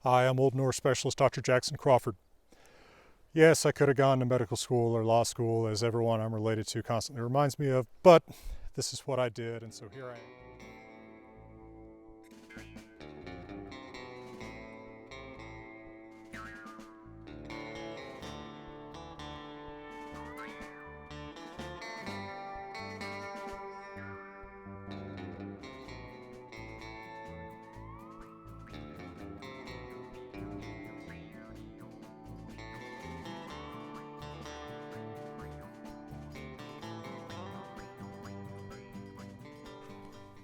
Hi, I'm Old Norse specialist Dr. Jackson Crawford. Yes, I could have gone to medical school or law school, as everyone I'm related to constantly reminds me of, but this is what I did, and so here I am.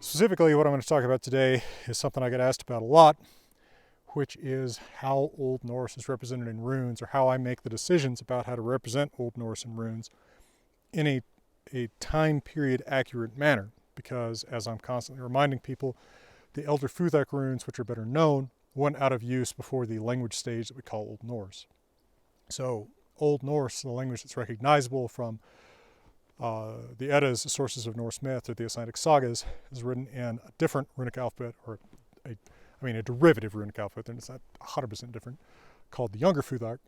Specifically, what I'm going to talk about today is something I get asked about a lot, which is how Old Norse is represented in runes, or how I make the decisions about how to represent Old Norse in runes in a time period accurate manner. Because, as I'm constantly reminding people, the Elder Futhak runes, which are better known, went out of use before the language stage that we call Old Norse. So, Old Norse, the language that's recognizable from the Eddas, the sources of Norse myth, or the Icelandic sagas, is written in a different runic alphabet, or a derivative runic alphabet, and it's not 100% different, called the Younger Futhak.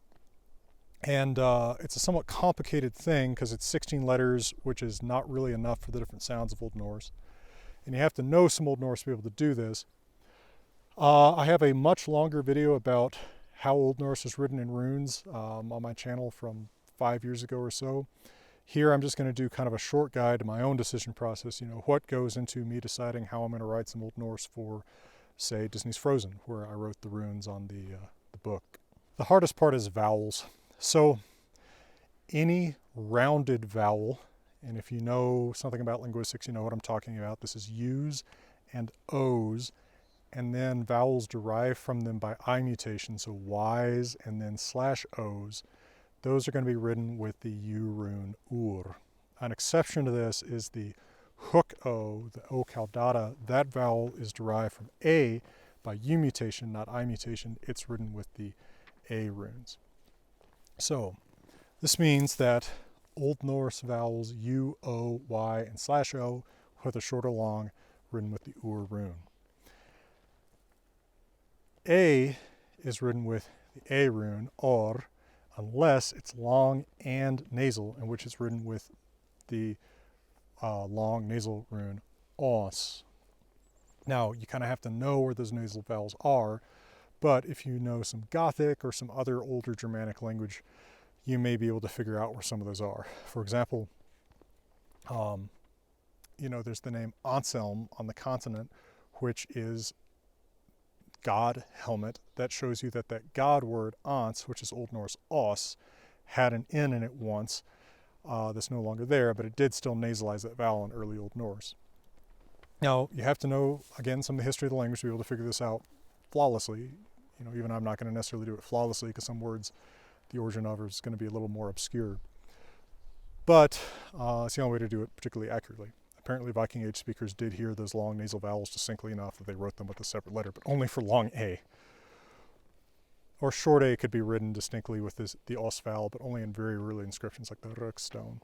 And it's a somewhat complicated thing because it's 16 letters, which is not really enough for the different sounds of Old Norse. And you have to know some Old Norse to be able to do this. I have a much longer video about how Old Norse is written in runes on my channel from 5 years ago or so. Here I'm just going to do kind of a short guide to my own decision process, what goes into me deciding how I'm going to write some Old Norse for, say, Disney's Frozen, where I wrote the runes on the book. The hardest part is vowels. So any rounded vowel, and if you know something about linguistics, you know what I'm talking about. This is U's and O's, and then vowels derived from them by I mutation, so Y's and then /O's. Those are going to be written with the U rune Ur. An exception to this is the hook O, the O caudata. That vowel is derived from A by U mutation, not I mutation. It's written with the A runes. So this means that Old Norse vowels U, O, Y, and /O, whether short or long, written with the Ur rune. A is written with the A rune, Or, unless it's long and nasal, in which it's written with the long nasal rune, Os. Now, you kind of have to know where those nasal vowels are, but if you know some Gothic or some other older Germanic language, you may be able to figure out where some of those are. For example, there's the name Anselm on the continent, which is God helmet. That shows you that God word, Ans, which is Old Norse os, had an N in it once. That's no longer there, but it did still nasalize that vowel in early Old Norse. Now, you have to know, again, some of the history of the language to be able to figure this out flawlessly. Even I'm not going to necessarily do it flawlessly because some words, the origin of is going to be a little more obscure. But it's the only way to do it particularly accurately. Apparently Viking Age speakers did hear those long nasal vowels distinctly enough that they wrote them with a separate letter, but only for long A. Or short A could be written distinctly with the os vowel, but only in very early inscriptions like the Rökstone.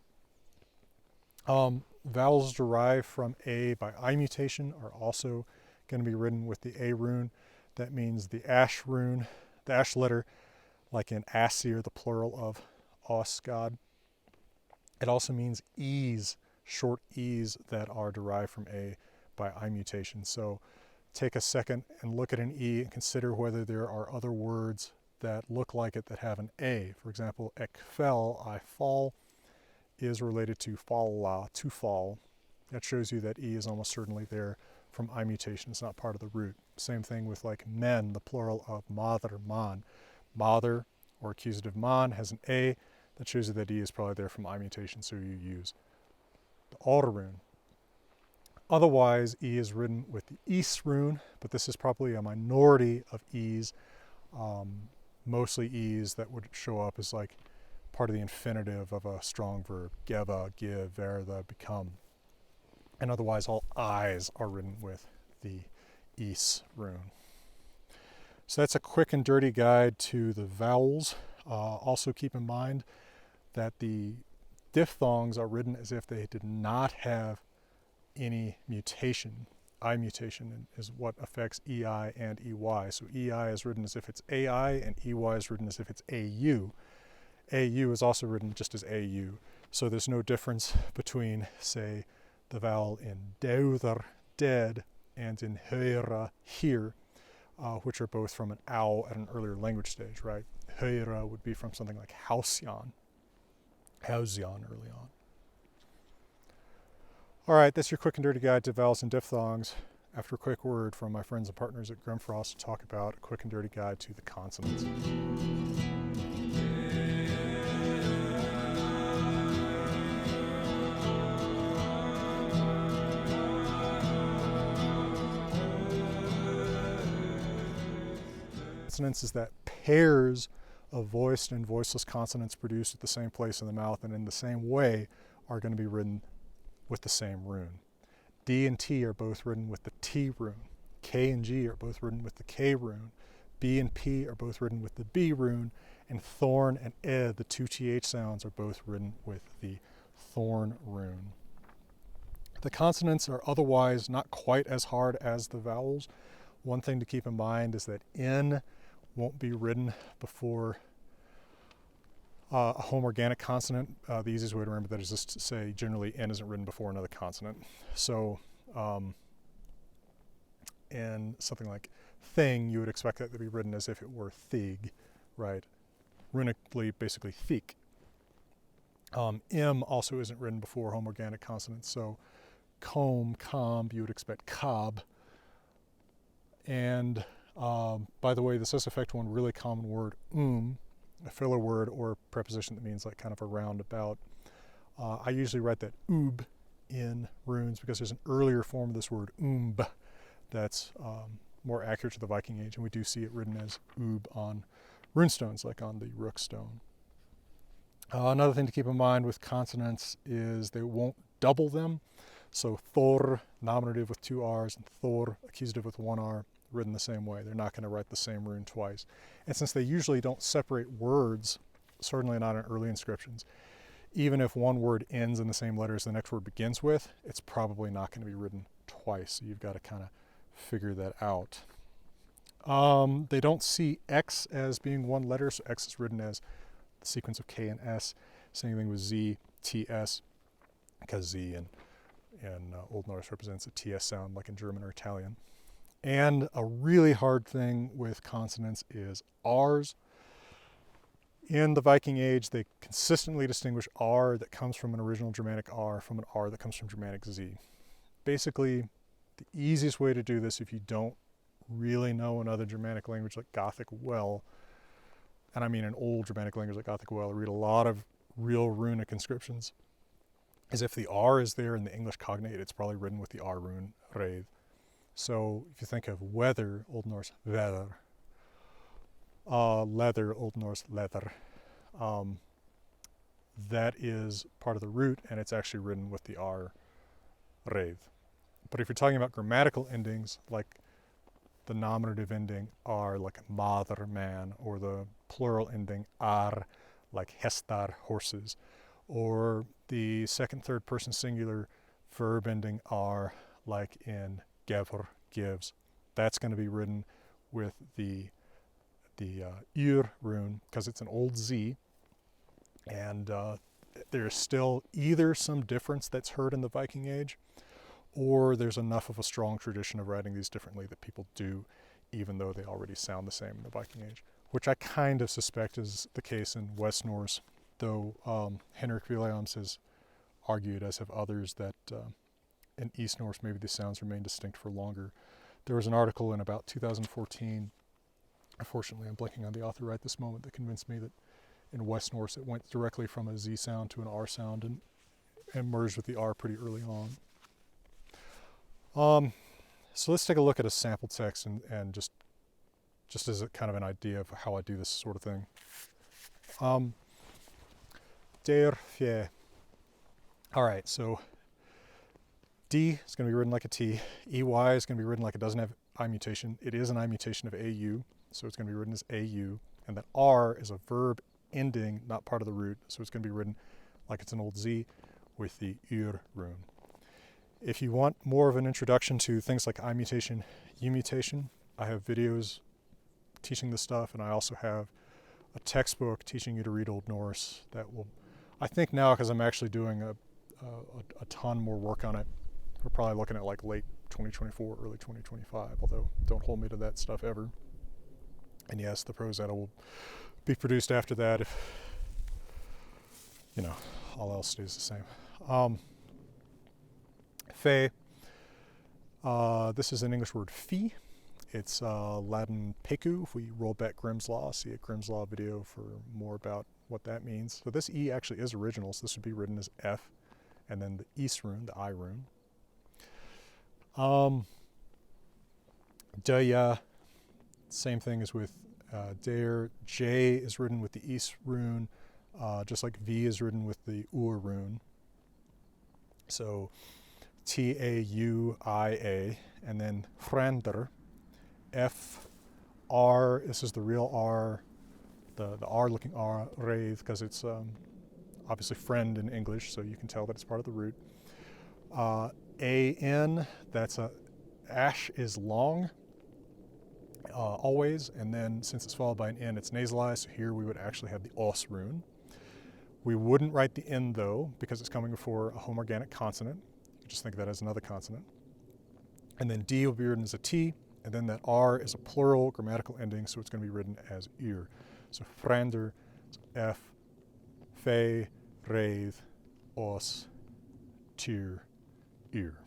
Vowels derived from A by I mutation are also going to be written with the A rune. That means the ash rune, the ash letter, like in Asir, the plural of os, God. It also means E's, short E's that are derived from A by I mutation. So take a second and look at an E and consider whether there are other words that look like it that have an A. For example, ekfel, I fall, is related to falla, to fall. That shows you that E is almost certainly there from I mutation. It's not part of the root. Same thing with like men, the plural of mather, man. Mather, or accusative man, has an A. That shows you that E is probably there from I mutation, so you use the Or rune. Otherwise, E is written with the Is rune, but this is probably a minority of E's. Mostly E's that would show up as like part of the infinitive of a strong verb, geva, give, verda, become. And otherwise, all I's are written with the Is rune. So that's a quick and dirty guide to the vowels. Also keep in mind that the diphthongs are written as if they did not have any mutation. I mutation is what affects EI and EY. So EI is written as if it's AI and EY is written as if it's AU. AU is also written just as AU. So there's no difference between, say, the vowel in deuter, dead, and in höra, hear, which are both from an ow at an earlier language stage, right? Höra would be from something like hausjan early on. All right, that's your quick and dirty guide to vowels and diphthongs. After a quick word from my friends and partners at Grimfrost to talk about a quick and dirty guide to the consonants. Consonants is that pairs of voiced and voiceless consonants produced at the same place in the mouth and in the same way are going to be written with the same rune. D and T are both written with the T rune. K and G are both written with the K rune. B and P are both written with the B rune. And thorn and ed, the two TH sounds, are both written with the thorn rune. The consonants are otherwise not quite as hard as the vowels. One thing to keep in mind is that N won't be written before a home organic consonant. The easiest way to remember that is just to say generally N isn't written before another consonant. So in something like thing, you would expect that to be written as if it were thig, right? Runically, basically thick. M also isn't written before home organic consonants. So comb, comb, you would expect cob. And by the way, this does affect one really common word, a filler word or preposition that means like kind of a roundabout. I usually write that oob in runes because there's an earlier form of this word, that's more accurate to the Viking Age, and we do see it written as oob on runestones, like on the rook stone. Another thing to keep in mind with consonants is they won't double them. So Thor, nominative with two R's, and Thor, accusative with one R, written the same way. They're not going to write the same rune twice. And since they usually don't separate words, certainly not in early inscriptions, even if one word ends in the same letter as the next word begins with, it's probably not going to be written twice. So you've got to kind of figure that out. They don't see X as being one letter, so X is written as the sequence of K and S. Same thing with Z, TS, because Z in Old Norse represents a TS sound like in German or Italian. And a really hard thing with consonants is R's. In the Viking Age, they consistently distinguish R that comes from an original Germanic R from an R that comes from Germanic Z. Basically, the easiest way to do this, if you don't really know another Germanic language like Gothic well, and I mean an old Germanic language like Gothic well, read a lot of real runic inscriptions, is if the R is there in the English cognate, it's probably written with the R rune, reið. So if you think of weather, Old Norse veður, leather, Old Norse leather, that is part of the root, and it's actually written with the R reið. But if you're talking about grammatical endings, like the nominative ending R, like maður, man, or the plural ending ar, like hestar, horses, or the second, third person singular verb ending R, like in gefur, gives, that's going to be written with the ur rune because it's an old Z, and there's still either some difference that's heard in the Viking Age, or there's enough of a strong tradition of writing these differently that people do, even though they already sound the same in the Viking Age, which I kind of suspect is the case in West Norse, though Henrik Williams has argued, as have others, that in East Norse maybe the sounds remain distinct for longer. There was an article in about 2014, unfortunately I'm blanking on the author right this moment, that convinced me that in West Norse it went directly from a Z sound to an R sound and merged with the R pretty early on. So let's take a look at a sample text and just as a kind of an idea of how I do this sort of thing. Der fjä. All right, so D is going to be written like a T. EY is going to be written like it doesn't have I mutation. It is an I mutation of AU, so it's going to be written as AU. And then R is a verb ending, not part of the root, so it's going to be written like it's an old Z with the ur rune. If you want more of an introduction to things like I mutation, U mutation, I have videos teaching this stuff, and I also have a textbook teaching you to read Old Norse that will, I think now, because I'm actually doing a ton more work on it, we're probably looking at like late 2024, early 2025, although don't hold me to that stuff ever. And yes, the Prose will be produced after that if, you know, all else stays the same. Fe, this is an English word fee. It's Latin peku. If we roll back Grimm's Law, see a Grimm's Law video for more about what that means. So this E actually is original, so this would be written as F, and then the Is rune, the I rune. Daya, same thing as with Dare. J is written with the Is rune, just like V is written with the Ur rune. So Tauia, and then Frender, F, R, this is the real R, the R looking R, Wraith, because it's obviously friend in English, so you can tell that it's part of the root. AN, that's a, ash is long, always, and then since it's followed by an N, it's nasalized, so here we would actually have the Os rune. We wouldn't write the N though, because it's coming before a homoorganic consonant. You just think of that as another consonant. And then D will be written as a T, and then that R is a plural grammatical ending, so it's going to be written as ear. So Frander, F, Fe, Wraith, Os, Tyr, ear.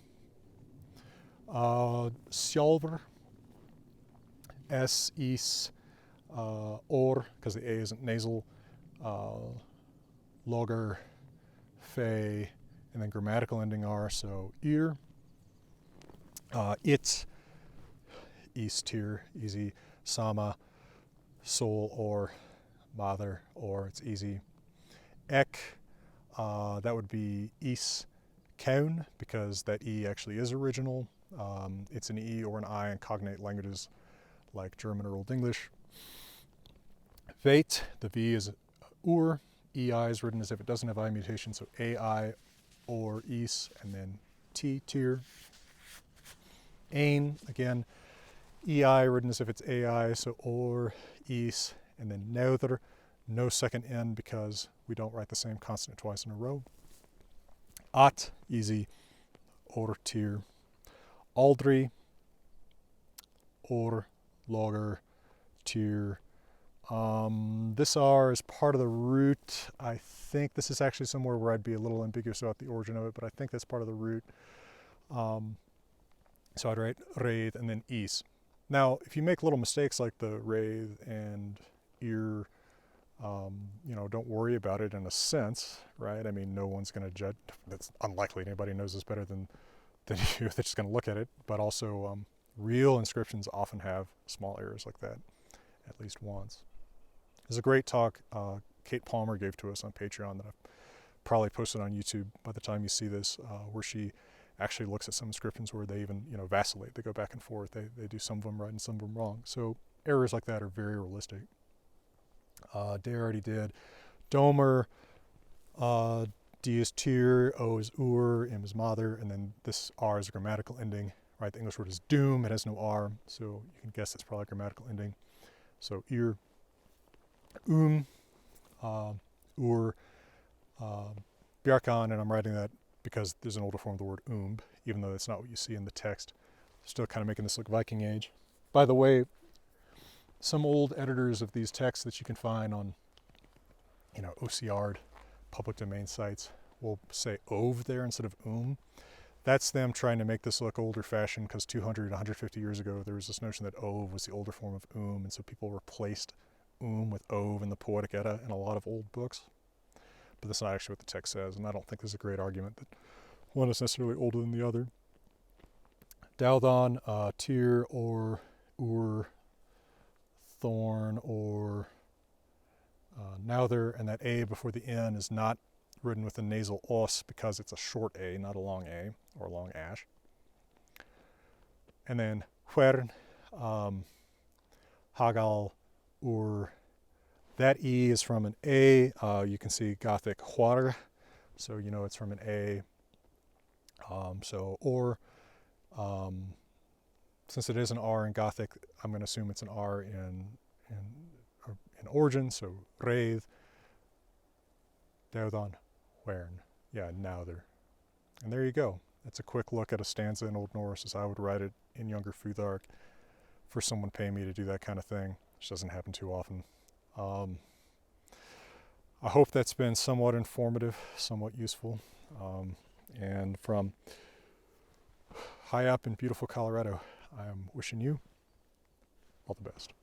Sjálfur, S, Is, Or, because the A isn't nasal, Logger, Fe, and then grammatical ending R, so ear. It, Is, Tyr, easy. Sama, soul, or mother, or it's easy. Ek, that would be Is, Kaun, because that E actually is original. It's an E or an I in cognate languages like German or Old English. Veit, the V is Ur. EI is written as if it doesn't have I mutation, so AI or Is, and then T, Tyr. Ain, again, EI written as if it's AI, so or, Is, and then Neuther, no second N because we don't write the same consonant twice in a row. At, easy, or, Tyr. Aldri, or, Logger, Tyr. This R is part of the root. I think this is actually somewhere where I'd be a little ambiguous about the origin of it, but I think that's part of the root. So I'd write Wraith and then Is. Now, if you make little mistakes like the Wraith and ear, you know, don't worry about it in a sense, right? I mean, no one's going to judge. That's unlikely. Anybody knows this better than you. They're just going to look at it. But also, real inscriptions often have small errors like that, at least once. There's a great talk Kate Palmer gave to us on Patreon that I've probably posted on YouTube by the time you see this, where she actually looks at some inscriptions where they even, you know, vacillate. They go back and forth. They do some of them right and some of them wrong. So errors like that are very realistic. Day already did. Domer, D is Tyr, O is Ur, M is Mother, and then this R is a grammatical ending, right? The English word is doom. It has no R, so you can guess it's probably a grammatical ending. So ear. Ur, Bjarkan, and I'm writing that because there's an older form of the word even though that's not what you see in the text. Still kind of making this look Viking Age. By the way, some old editors of these texts that you can find on, you know, OCR, public domain sites, will say ov there instead of That's them trying to make this look older fashioned because 200, 150 years ago, there was this notion that ov was the older form of and so people replaced with ov in the Poetic Edda in a lot of old books. But that's not actually what the text says, and I don't think there's a great argument that one is necessarily older than the other. Daldan, Tyr, or Ur, Thorn, or Neuther, and that A before the N is not written with a nasal os because it's a short A, not a long A, or a long ash. And then Hvern, Hagal, Ur. That E is from an A. You can see Gothic Hwar, so you know it's from an A. Since it is an R in Gothic, I'm going to assume it's an R in origin. So reið, deudon, wern. Yeah, neither. And there you go. That's a quick look at a stanza in Old Norse as I would write it in Younger Futhark for someone paying me to do that kind of thing, which doesn't happen too often. I hope that's been somewhat informative, somewhat useful. And from high up in beautiful Colorado, I'm wishing you all the best.